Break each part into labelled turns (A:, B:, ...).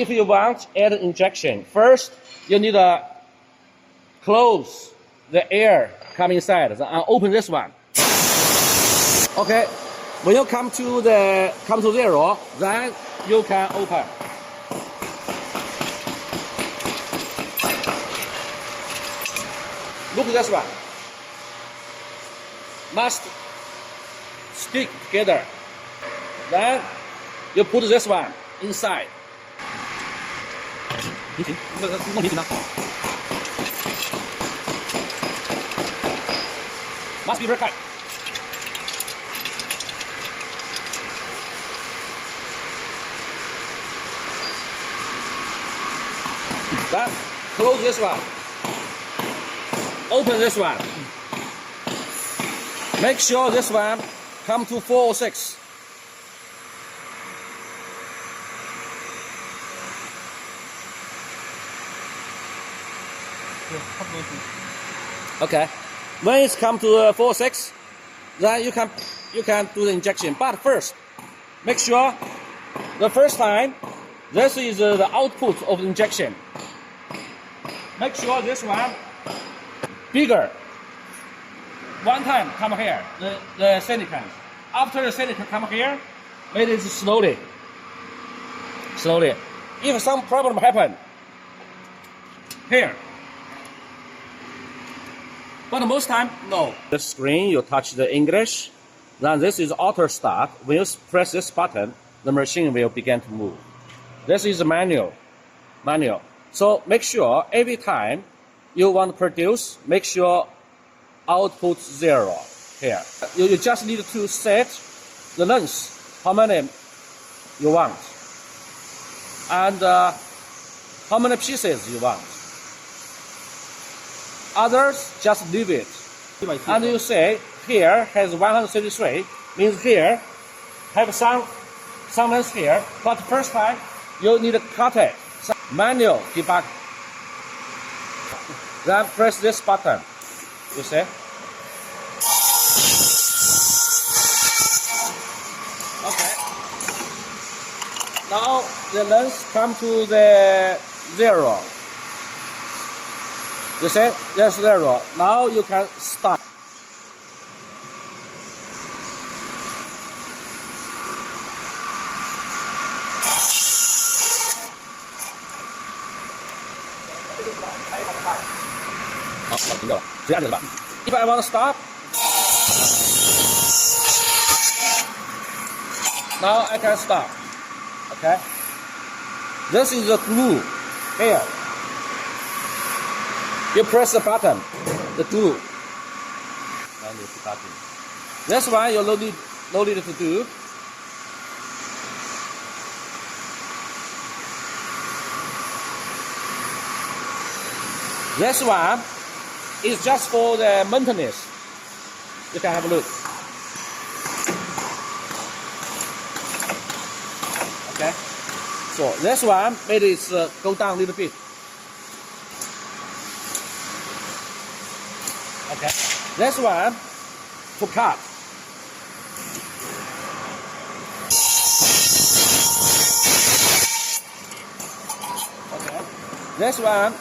A: If you want air injection, first you need to close the air come inside and open this one. Okay, when you come to zero, then you can open. Look at this one. Must stick together. Then you put this one inside. Must be very tight. Then close this one. Open this one. Make sure this one come to 406. Okay. When it's come to 406, then you can do the injection. But first, make sure the first time this is the output of the injection. Make sure this one bigger. One time come here, the silicon. After the silicon come here, make it slowly. Slowly. If some problem happen, here. But most time, no. The screen, you touch the English. Then this is auto start. When you press this button, the machine will begin to move. This is manual. So make sure every time you want to produce, make sure output 0 here. You just need to set the length, how many you want, and how many pieces you want. Others just leave it. And you say here has 133, means here have some length here, but first time you need to cut it. Manual debug. Then press this button. You see? Okay. Now the length come to the 0. You see? There's 0. Now you can start. If I want to stop, now I can stop. Okay. This is the glue here. You press the button, the glue. This one you no need to do. This one is just for the maintenance. You can have a look. Okay. So this one made it go down a little bit. Okay. This one to cut. Okay. This one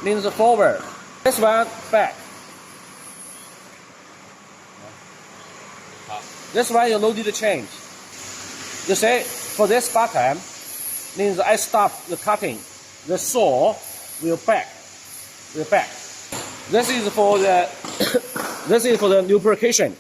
A: means forward. This one back. This one you no need to change. You say for this button means I stop the cutting. The saw will back. This is for the lubrication.